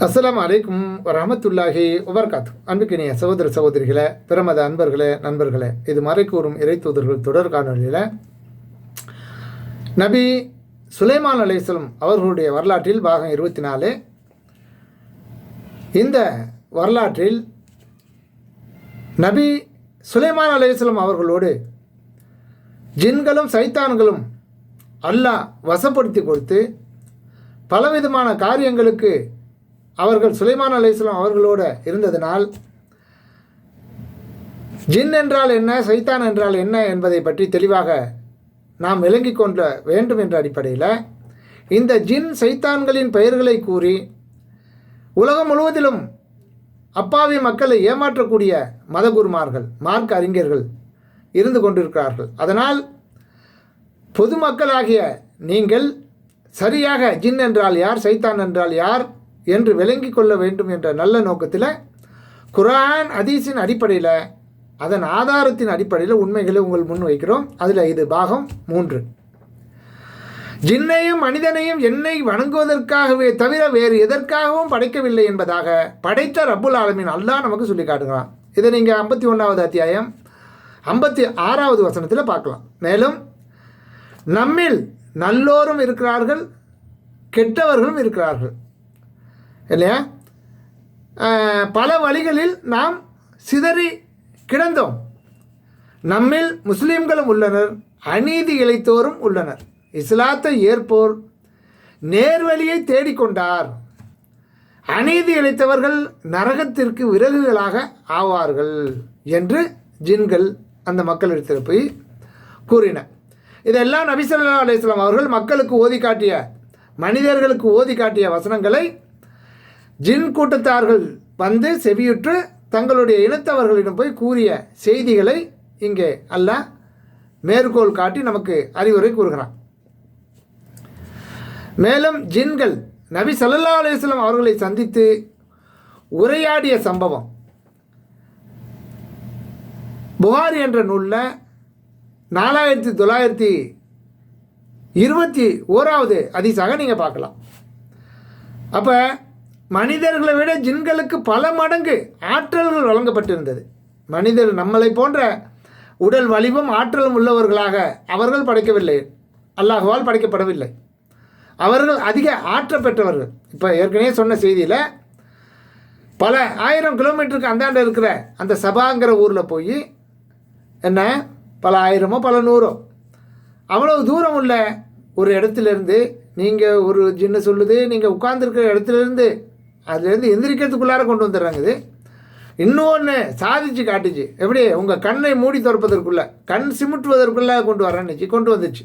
அஸ்ஸலாமு அலைக்கும் வரஹ்மத்துல்லாஹி வபரகாத்து. அன்புக்கினிய சகோதர சகோதரிகளே, பிரமத அன்பர்களே, நண்பர்களே, இது மறைக்கூறும் இறை தூதர்கள் தொடர் காணொலியில் நபி சுலைமான் அலைஹிஸ்ஸலாம் அவர்களுடைய வரலாற்றில் பாகம் 24. இந்த வரலாற்றில் நபி சுலைமான் அலைஹிஸ்ஸலாம் அவர்களோடு ஜின்களும் சைத்தான்களும் அல்லாஹ் வசப்படுத்தி கொடுத்து பலவிதமான காரியங்களுக்கு அவர்கள் சுலைமான் அலைஹிஸ்ஸலாம் அவர்களோடு இருந்ததனால் ஜின் என்றால் என்ன, சைத்தான் என்றால் என்ன என்பதை பற்றி தெளிவாக நாம் விளங்கிக் கொள்ள வேண்டும் என்ற அடிப்படையில் இந்த ஜின் சைத்தான்களின் பெயர்களை கூறி உலகம் முழுவதிலும் அப்பாவி மக்களை ஏமாற்றக்கூடிய மதகுருமார்கள், மார்க்க அறிஞர்கள் இருந்து கொண்டிருக்கிறார்கள். அதனால் பொதுமக்களாகிய நீங்கள் சரியாக ஜின் என்றால் யார், சைத்தான் என்றால் யார் என்று விளங்கிக் கொள்ள வேண்டும் என்ற நல்ல நோக்கத்தில் குர்ஆன் ஹதீஸின் அடிப்படையில், அதன் ஆதாரத்தின் அடிப்படையில் உண்மைகளை உங்கள் முன் வைக்கிறோம். அதில் இது பாகம் 3. ஜின்னையும் மனிதனையும் என்னை வணங்குவதற்காகவே தவிர வேறு எதற்காகவும் படைக்கவில்லை என்பதாக படைத்த ரப்புல் ஆலமீன் அல்லாஹ் நமக்கு சொல்லி காட்டுகிறான். இதை நீங்கள் 51வது அத்தியாயம் 56வது வசனத்தில் பார்க்கலாம். மேலும் நம்மில் நல்லோரும் இருக்கிறார்கள், கெட்டவர்களும் இருக்கிறார்கள் இல்லையா? பல வழிகளில் நாம் சிதறி கிடந்தோம். நம்மில் முஸ்லீம்களும் உள்ளனர், அநீதி இழைத்தோரும் உள்ளனர். இஸ்லாத்தை ஏற்போர் நேர்வழியை தேடிக்கொண்டார். அநீதி இழைத்தவர்கள் நரகத்திற்கு விறகுகளாக ஆவார்கள் என்று ஜின்கள் அந்த மக்களிடத்தில் போய் கூறின. இதெல்லாம் நபி ஸல்லல்லாஹு அலைஹி வஸல்லம் அவர்கள் மக்களுக்கு ஓதி காட்டிய, மனிதர்களுக்கு ஓதி காட்டிய வசனங்களை ஜின் கூட்டத்தார்கள் வந்து செவியுற்று தங்களுடைய இனத்தவர்களிடம் போய் கூறிய செய்திகளை இங்கே அல்லாஹ் மேற்கோள் காட்டி நமக்கு அறிவுரை கூறுகிறான். மேலும் ஜின்கள் நபி ஸல்லல்லாஹு அலைஹி வஸல்லம் அவர்களை சந்தித்து உரையாடிய சம்பவம் புகாரி என்ற நூலில் 4921வது ஹதீஸாக நீங்கள் பார்க்கலாம். அப்போ மனிதர்களை விட ஜின்களுக்கு பல மடங்கு ஆற்றல்கள் வழங்கப்பட்டிருந்தது. மனிதர் நம்மளை போன்ற உடல் வலிவும் ஆற்றலும் உள்ளவர்களாக அவர்கள் படைக்கவில்லை, அல்லாஹ்வால் படைக்கப்படவில்லை. அவர்கள் அதிக ஆற்றல் பெற்றவர்கள். இப்போ ஏற்கனவே சொன்ன செய்தியில் பல 1000 கிலோமீட்டருக்கு அந்தாண்ட இருக்கிற அந்த சபாங்கிற ஊரில் போய் என்ன பல 1000மோ பல 100ஓ அவ்வளவு தூரம் உள்ள ஒரு இடத்துலேருந்து நீங்கள் ஒரு ஜின்னு சொல்லுது, நீங்கள் உட்கார்ந்துருக்கிற இடத்துலேருந்து அதுலேருந்து எந்திரிக்கிறதுக்குள்ளார கொண்டு வந்துடுறாங்க. இது இன்னொன்று சாதிச்சு காட்டுச்சு. எப்படி உங்கள் கண்ணை மூடி திறப்பதற்குள்ளே, கண் சிமிட்டுவதற்குள்ளே கொண்டு வந்துச்சு.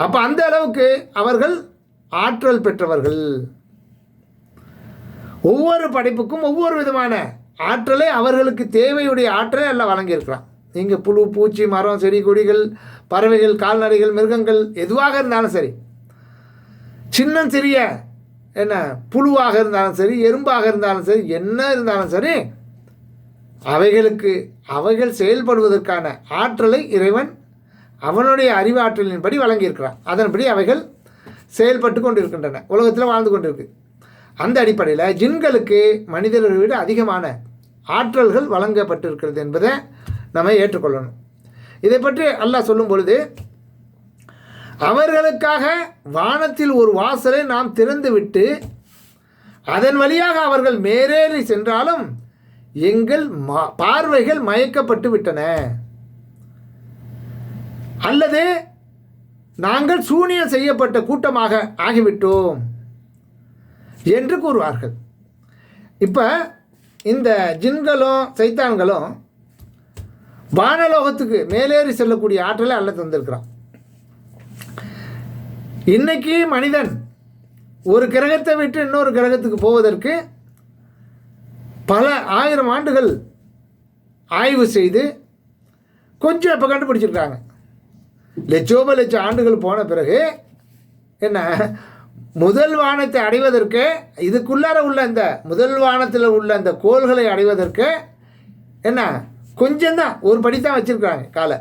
அப்போ அந்த அளவுக்கு அவர்கள் ஆற்றல் பெற்றவர்கள். ஒவ்வொரு படைப்புக்கும் ஒவ்வொரு விதமான ஆற்றலை, அவர்களுக்கு தேவையுடைய ஆற்றலை எல்லாம் வழங்கியிருக்கிறான். நீங்கள் புழு, பூச்சி, மரம், செடி, கொடிகள், பறவைகள், கால்நடைகள், மிருகங்கள் எதுவாக இருந்தாலும் சரி, சின்ன சிறிய என்ன புழுவாக இருந்தாலும் சரி, எறும்பாக இருந்தாலும் சரி, என்ன இருந்தாலும் சரி, அவைகள் செயல்படுவதற்கான ஆற்றலை இறைவன் அவனுடைய அறிவாற்றலின்படி வழங்கியிருக்கிறான். அதன்படி அவைகள் செயல்பட்டு கொண்டிருக்கின்றன, உலகத்தில் வாழ்ந்து கொண்டிருக்கு. அந்த அடிப்படையில் ஜின்களுக்கு மனிதர்களை விட அதிகமான ஆற்றல்கள் வழங்கப்பட்டிருக்கிறது என்பதை நம்ம ஏற்றுக்கொள்ளணும். இதை பற்றி அல்லாஹ் சொல்லும் பொழுது, அவர்களுக்காக வானத்தில் ஒரு வாசலை நாம் திறந்துவிட்டு அதன் வழியாக அவர்கள் மேலேறி சென்றாலும் எங்கள் பார்வைகள் மயக்கப்பட்டு விட்டன, அல்லது நாங்கள் சூனியம் செய்யப்பட்ட கூட்டமாக ஆகிவிட்டோம் என்று கூறுவார்கள். இப்போ இந்த ஜின்களும் சைத்தான்களும் வானலோகத்துக்கு மேலேறி செல்லக்கூடிய ஆற்றலை அல்லாஹ் தந்திருக்கிறான். இன்னைக்கு மனிதன் ஒரு கிரகத்தை விட்டு இன்னொரு கிரகத்துக்கு போவதற்கு பல 1000 ஆண்டுகள் ஆய்வு செய்து கொஞ்சம் இப்போ கண்டுபிடிச்சிருக்காங்க. லட்சோப லட்சம் ஆண்டுகள் போன பிறகு என்ன முதல் வானத்தை அடைவதற்கு, இதுக்குள்ளார உள்ள இந்த முதல் வானத்தில் உள்ள அந்த கோள்களை அடைவதற்கு என்ன கொஞ்சம்தான், ஒரு படி தான் வச்சுருக்காங்க காலை.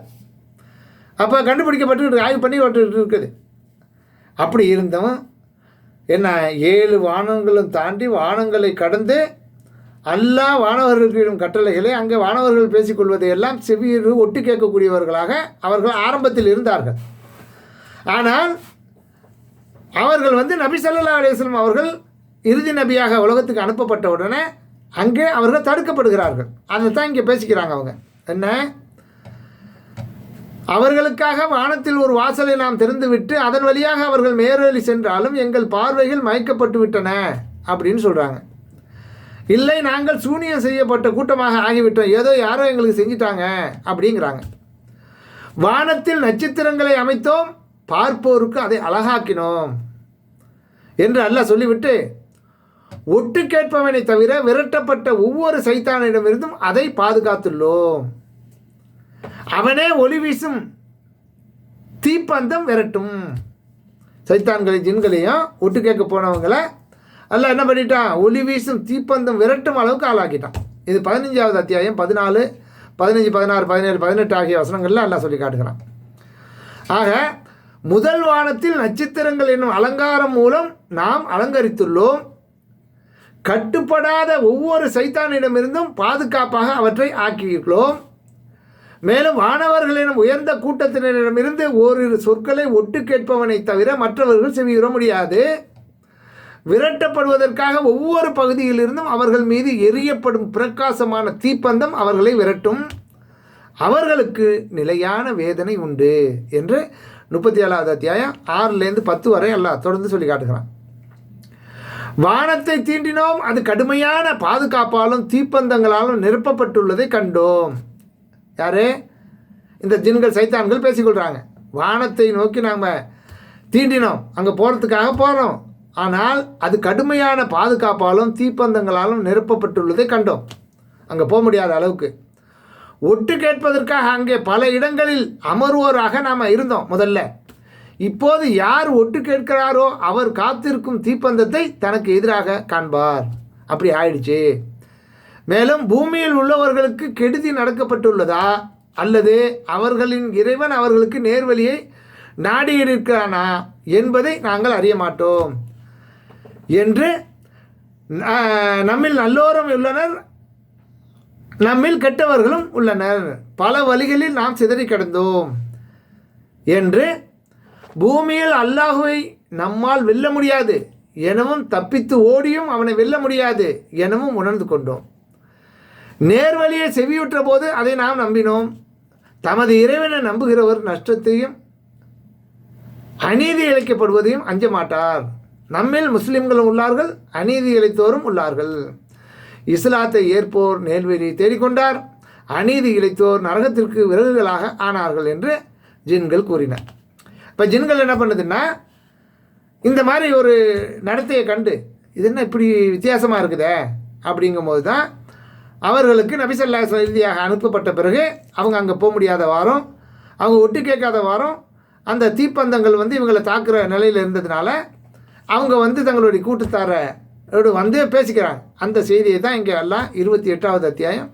அப்போ கண்டுபிடிக்கப்பட்டு ஆய்வு பண்ணி இருக்குது. அப்படி இருந்தும் என்ன 7 வானங்களும் தாண்டி வானங்களை கடந்து அல்லாஹ் வானவர்களின் கட்டளைகளை அங்கே வானவர்கள் பேசிக்கொள்வதை எல்லாம் செவியிரு ஒட்டு கேட்கக்கூடியவர்களாக அவர்கள் ஆரம்பத்தில் இருந்தார்கள். ஆனால் அவர்கள் நபி ஸல்லல்லாஹு அலைஹி வஸல்லம் அவர்கள் இறுதி நபியாக உலகத்துக்கு அனுப்பப்பட்ட உடனே அங்கே அவர்கள் தடுக்கப்படுகிறார்கள். அதை தான் இங்கே பேசிக்கிறாங்க. அவங்க என்ன, அவர்களுக்காக வானத்தில் ஒரு வாசலை நாம் திறந்துவிட்டு அதன் வழியாக அவர்கள் மேறேறி சென்றாலும் எங்கள் பார்வைகள் மயக்கப்பட்டு விட்டன அப்படின்னு சொல்கிறாங்க. இல்லை, நாங்கள் சூனியம் செய்யப்பட்ட கூட்டமாக ஆகிவிட்டோம், ஏதோ யாரோ எங்களுக்கு செஞ்சிட்டாங்க அப்படிங்கிறாங்க. வானத்தில் நட்சத்திரங்களை அமைத்தோம், பார்ப்போருக்கு அதை அழகாக்கினோம் என்று அல்லாஹ் சொல்லிவிட்டு, ஒட்டு கேட்பவனை தவிர விரட்டப்பட்ட ஒவ்வொரு சைத்தானிடமிருந்தும் அதை பாதுகாத்துள்ளோம், அவனே ஒளி வீசும் தீப்பந்தம் விரட்டும். சைத்தான்களை ஜின்களையும் ஒட்டு கேட்க போனவங்களை அல்லாஹ் என்ன பண்ணிட்டான், ஒளி வீசும் தீப்பந்தம் விரட்டும் அளவுக்கு ஆளாக்கிட்டான். இது 15வது அத்தியாயம் 14, 15, 16, 17, 18 ஆகிய வசனங்களில் அல்லாஹ் சொல்லி காட்டுகிறான். ஆக முதல் வானத்தில் நட்சத்திரங்கள் என்னும் அலங்காரம் மூலம் நாம் அலங்கரித்துள்ளோம், கட்டுப்படாத ஒவ்வொரு சைத்தானிடமிருந்தும் பாதுகாப்பாக அவற்றை ஆக்கியுள்ளோம். மேலும் வானவர்களிடம் உயர்ந்த கூட்டத்தினரிடமிருந்து ஓரிரு சொற்களை ஒட்டு கேட்பவனை தவிர மற்றவர்கள் செவியுற முடியாது. விரட்டப்படுவதற்காக ஒவ்வொரு பகுதியிலிருந்தும் அவர்கள் மீது எரியப்படும் பிரகாசமான தீப்பந்தம் அவர்களை விரட்டும், அவர்களுக்கு நிலையான வேதனை உண்டு என்று 37வது அத்தியாயம் 6லேருந்து 10 வரை அல்லாஹ் தொடர்ந்து சொல்லி காட்டுகிறான். வானத்தை தீண்டினோம், அது கடுமையான பாதுகாப்பாலும் தீப்பந்தங்களாலும் நிரப்பப்பட்டுள்ளதை கண்டோம். யாரு? இந்த ஜின்கள் சைத்தான்கள் பேசிக்கொள்கிறாங்க. வானத்தை நோக்கி நாம் தீண்டினோம், அங்கே போகிறதுக்காக போகிறோம், ஆனால் அது கடுமையான பாதுகாப்பாலும் தீப்பந்தங்களாலும் நிரப்பப்பட்டுள்ளதை கண்டோம். அங்கே போக முடியாத அளவுக்கு ஒட்டு கேட்பதற்காக அங்கே பல இடங்களில் அமர்வோராக நாம் இருந்தோம் முதல்ல. இப்போது யார் ஒட்டு கேட்கிறாரோ அவர் காத்திருக்கும் தீப்பந்தத்தை தனக்கு எதிராக காண்பார். அப்படி ஆயிடுச்சு. மேலும் பூமியில் உள்ளவர்களுக்கு கெடுதி நடக்கப்பட்டுள்ளதா அல்லது அவர்களின் இறைவன் அவர்களுக்கு நேர்வழியை நாடியிருக்கிறானா என்பதை நாங்கள் அறிய மாட்டோம் என்று, நம்மில் நல்லோரும் உள்ளனர், நம்மில் கெட்டவர்களும் உள்ளனர், பல வழிகளில் நாம் சிதறி கிடந்தோம் என்று, பூமியில் அல்லாஹுவை நம்மால் வெல்ல முடியாது எனவும் தப்பித்து ஓடியும் அவனை வெல்ல முடியாது எனவும் உணர்ந்து கொண்டோம். நேர்வழியை செவியுற்ற போது அதை நாம் நம்பினோம். தமது இறைவனை நம்புகிறவர் நஷ்டத்தையும் அநீதி இழைக்கப்படுவதையும் அஞ்ச மாட்டார். நம்மில் முஸ்லிம்களும் உள்ளார்கள், அநீதி இழைத்தோரும் உள்ளார்கள். இஸ்லாத்தை ஏற்போர் நேர்வழி தேடிக்கொண்டார், அநீதி இழைத்தோர் நரகத்திற்கு விறகுகளாக ஆனார்கள் என்று ஜின்கள் கூறினார். இப்போ ஜின்கள் என்ன பண்ணுதுன்னா, இந்த மாதிரி ஒரு நடத்தையை கண்டு இது என்ன இப்படி வித்தியாசமாக இருக்குதே அப்படிங்கும்போது தான் அவர்களுக்கு நபி ஸல்லல்லாஹு அலைஹி வஸல்லம் இறுதியாக அனுப்பப்பட்ட பிறகு அவங்க அங்கே போக முடியாத வாரம், அவங்க ஒட்டு கேட்காத வாரம், அந்த தீப்பந்தங்கள் இவங்களை தாக்குற நிலையில் இருந்ததுனால அவங்க தங்களுடைய கூட்டத்தாரோடு பேசிக்கிறாங்க. அந்த செய்தியை தான் இங்கே எல்லாம் 28வது அத்தியாயம்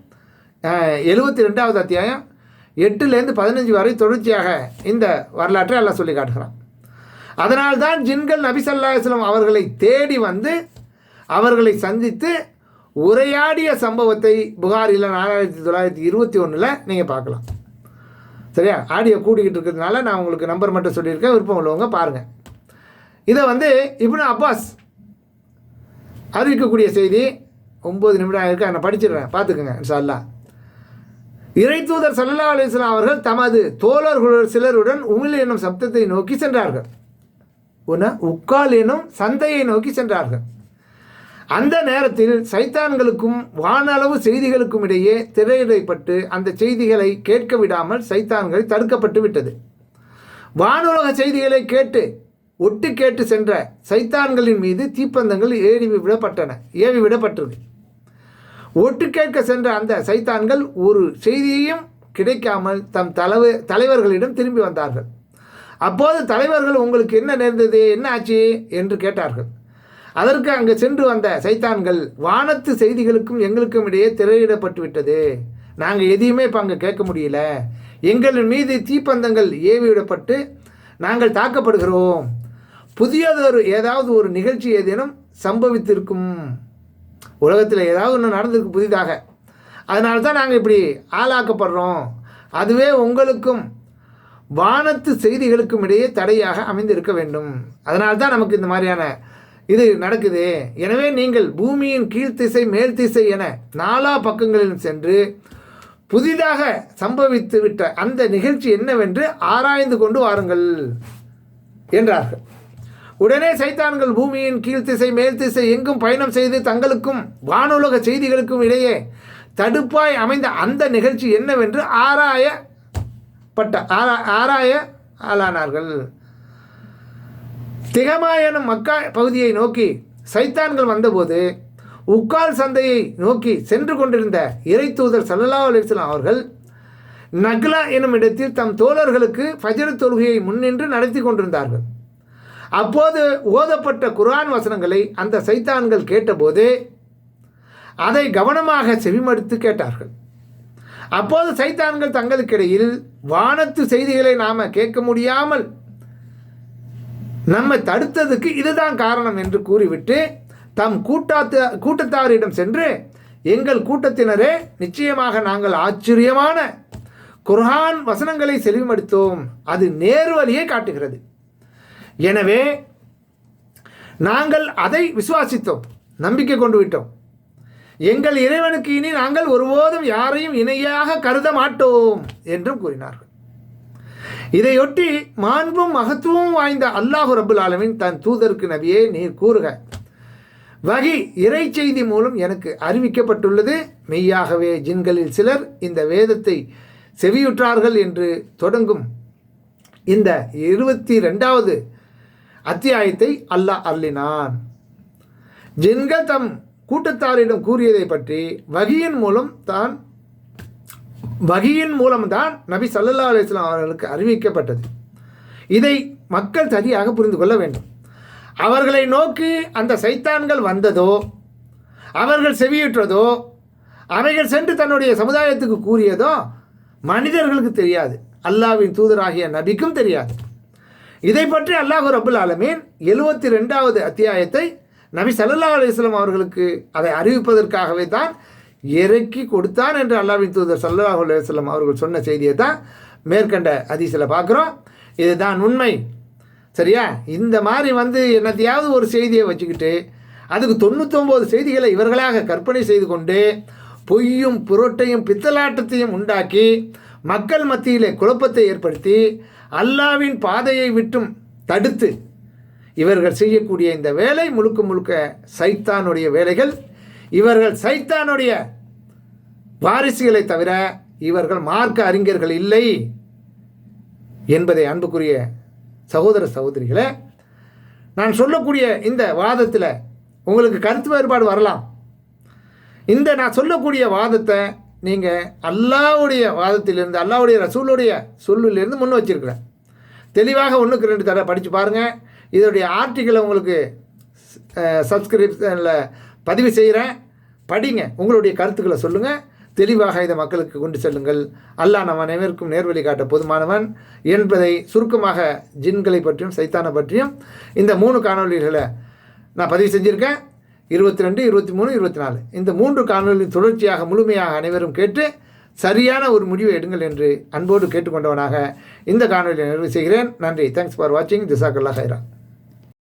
72வது அத்தியாயம் 8லேருந்து 15 வரை தொடர்ச்சியாக இந்த வரலாற்றை எல்லாம் சொல்லி காட்டுகிறான். அதனால்தான் ஜின்கள் நபி ஸல்லல்லாஹு அலைஹி வஸல்லம் அவர்களை தேடி அவர்களை சந்தித்து உரையாடிய சம்பவத்தை புகாரில் 4921 நீங்கள் பார்க்கலாம். சரியா? ஆடியோ கூட்டிக்கிட்டு இருக்கிறதுனால நான் உங்களுக்கு நம்பர் மட்டும் சொல்லியிருக்கேன், விருப்பம் உள்ளவங்க பாருங்கள். இதை இப்னு அப்பாஸ் அறிவிக்கக்கூடிய செய்தி 9 நிமிடம் இருக்குது, நான் படிச்சிடுறேன், பார்த்துக்குங்க இன்ஷா அல்லாஹ். இறைத்தூதர் ஸல்லல்லாஹு அலைஹி வஸல்லம் அவர்கள் தமது தோழர்கள் சிலருடன் உமிழ் எனும் சப்தத்தை நோக்கி சென்றார்கள். உக்கால் எனும் சந்தையை நோக்கி சென்றார்கள். அந்த நேரத்தில் சைத்தான்களுக்கும் வானளவு செய்திகளுக்கும் இடையே திரையிடப்பட்டு அந்த செய்திகளை கேட்க விடாமல் சைத்தான்கள் தடுக்கப்பட்டு விட்டது. வானுலக செய்திகளை ஒட்டு கேட்டு சென்ற சைத்தான்களின் மீது தீப்பந்தங்கள் ஏவி விடப்பட்டது. ஒட்டு கேட்க சென்ற அந்த சைத்தான்கள் ஒரு செய்தியையும் கிடைக்காமல் தம் தலைவர்களிடம் திரும்பி வந்தார்கள். அப்போது தலைவர்கள், உங்களுக்கு என்ன நேர்ந்தது, என்ன ஆச்சு என்று கேட்டார்கள். அதற்கு அங்கே சென்று வந்த சைத்தான்கள், வானத்து செய்திகளுக்கும் எங்களுக்கும் இடையே திரையிடப்பட்டு விட்டது, நாங்கள் எதையுமே இப்போ அங்கே கேட்க முடியல, எங்களின் மீது தீப்பந்தங்கள் ஏவி விடப்பட்டு நாங்கள் தாக்கப்படுகிறோம், புதியதொரு ஏதாவது ஒரு நிகழ்ச்சி ஏதேனும் சம்பவித்திருக்கும், உலகத்தில் ஏதாவது ஒன்று நடந்திருக்கு புதிதாக, அதனால தான் நாங்கள் இப்படி ஆளாக்கப்படுறோம். அதுவே உங்களுக்கும் வானத்து செய்திகளுக்கும் இடையே தடையாக அமைந்திருக்க வேண்டும். அதனால தான் நமக்கு இந்த மாதிரியான இது நடக்குது. எனவே நீங்கள் பூமியின் கீழ்த்திசை மேல் திசை என 4 பக்கங்களிலும் சென்று புதிதாக சம்பவித்து விட்ட அந்த நிகழ்ச்சி என்னவென்று ஆராய்ந்து கொண்டு வாருங்கள் என்றார்கள். உடனே சைத்தான்கள் பூமியின் கீழ்த்திசை மேல் திசை எங்கும் பயணம் செய்து தங்களுக்கும் வானுலக செய்திகளுக்கும் இடையே தடுப்பாய் அமைந்த அந்த நிகழ்ச்சி என்னவென்று ஆராய ஆளானார்கள். திகமா எனும் மக்கா பகுதியை நோக்கி சைத்தான்கள் வந்தபோது உக்கால் சந்தையை நோக்கி சென்று கொண்டிருந்த இறை தூதர் ஸல்லல்லாஹு அலைஹி வஸல்லம் அவர்கள் நக்லா எனும் இடத்தில் தம் தோழர்களுக்கு ஃபஜ்ர் தொழுகையை முன்னின்று நடத்தி கொண்டிருந்தார்கள். அப்போது ஓதப்பட்ட குர்ஆன் வசனங்களை அந்த சைத்தான்கள் கேட்டபோது அதை கவனமாக செவிமடுத்து கேட்டார்கள். அப்போது சைத்தான்கள் தங்களுக்கிடையில் வானத்து செய்திகளை நாம் கேட்க முடியாமல் நம்மை தடுத்ததுக்கு இதுதான் காரணம் என்று கூறிவிட்டு தம் கூட்டத்தாரிடம் சென்று, எங்கள் கூட்டத்தினரே, நிச்சயமாக நாங்கள் ஆச்சரியமான குர்ஆன் வசனங்களை செவிமடுத்தோம், அது நேர்வழியை காட்டுகிறது. எனவே நாங்கள் அதை விசுவாசித்தோம், நம்பிக்கை கொண்டு விட்டோம். எங்கள் இறைவனுக்கு இனி நாங்கள் ஒருபோதும் யாரையும் இணையாக கருத மாட்டோம் என்றும் கூறினார்கள். இதையொட்டி மாண்பும் மகத்துவமும் வாய்ந்த அல்லாஹு ரப்புல் ஆலமீன் தன் தூதருக்கு, நபியே நீர் கூறுக, வகி இறை செய்தி மூலம் எனக்கு அறிவிக்கப்பட்டுள்ளது, மெய்யாகவே ஜின்களில் சிலர் இந்த வேதத்தை செவியுற்றார்கள் என்று தொடங்கும் இந்த 22வது அத்தியாயத்தை அல்லாஹ் அருளினான். ஜின்கள் தம் கூட்டத்தாரிடம் கூறியதை பற்றி வகியின் மூலம்தான் நபி ஸல்லல்லாஹு அலைஹி வஸல்லம் அவர்களுக்கு அறிவிக்கப்பட்டது. இதை மக்கள் சரியாக புரிந்து கொள்ள வேண்டும். அவர்களை நோக்கி அந்த சைத்தான்கள் வந்ததோ, அவர்கள் செவியுற்றதோ, அவைகள் சென்று தன்னுடைய சமுதாயத்துக்கு கூறியதோ மனிதர்களுக்கு தெரியாது, அல்லாஹ்வின் தூதராகிய நபிக்கும் தெரியாது. இதை பற்றி அல்லாஹ் ரப்புல் ஆலமீன் 72வது அத்தியாயத்தை நபி ஸல்லல்லாஹு அலைஹி வஸல்லம் அவர்களுக்கு அதை அறிவிப்பதற்காகவே தான் இறக்கி கொடுத்தான் என்று அல்லாஹ்வின் தூதர் ஸல்லல்லாஹு அலைஹி வஸல்லம் அவர்கள் சொன்ன செய்தியை தான் மேற்கண்ட ஹதீஸில் பார்க்குறோம். இதுதான் உண்மை. சரியா? இந்த மாதிரி என்னத்தையாவது ஒரு செய்தியை வச்சுக்கிட்டு அதுக்கு 99 செய்திகளை இவர்களாக கற்பனை செய்து கொண்டு பொய்யும் புரட்டையும் பித்தலாட்டத்தையும் உண்டாக்கி மக்கள் மத்தியிலே குழப்பத்தை ஏற்படுத்தி அல்லாஹ்வின் பாதையை விட்டும் தடுத்து இவர்கள் செய்யக்கூடிய இந்த வேலை முழுக்க முழுக்க சைத்தானுடைய வேலைகள். இவர்கள் சைத்தானுடைய வாரிசுகளை தவிர இவர்கள் மார்க்க அறிஞர்கள் இல்லை என்பதை அன்புக்குரிய சகோதர சகோதரிகளே, நான் சொல்லக்கூடிய இந்த வாதத்தில் உங்களுக்கு கருத்து வேறுபாடு வரலாம். இந்த நான் சொல்லக்கூடிய வாதத்தை நீங்கள் அல்லாஹ்வுடைய வாதத்திலிருந்து, அல்லாஹ்வுடைய ரசூலுடைய சொல்லிலிருந்து முன் வச்சிருக்கிறேன். தெளிவாக 1க்கு 2 தடவை படித்து பாருங்கள். இதோடைய ஆர்டிக்கிளை உங்களுக்கு சப்ஸ்கிரிப்ஷனில் பதிவு செய்கிறேன், படிங்க, உங்களுடைய கருத்துக்களை சொல்லுங்கள், தெளிவாக இதை மக்களுக்கு கொண்டு செல்லுங்கள். அல்லாஹ் நம்ம அனைவருக்கும் நேர்வழி காட்ட போதுமானவன் என்பதை சுருக்கமாக ஜின்களை பற்றியும் சைத்தானை பற்றியும் இந்த 3 காணொளிகளை நான் பதிவு செஞ்சுருக்கேன். 22, 23, 24 இந்த 3 காணொளியின் தொடர்ச்சியாக முழுமையாக அனைவரும் கேட்டு சரியான ஒரு முடிவை எடுங்கள் என்று அன்போடு கேட்டுக்கொண்டவனாக இந்த காணொலியை நிறைவு செய்கிறேன். நன்றி. தேங்க்ஸ் ஃபார் வாட்சிங். ஜஸாக்கல்லாஹ் ஹைரா.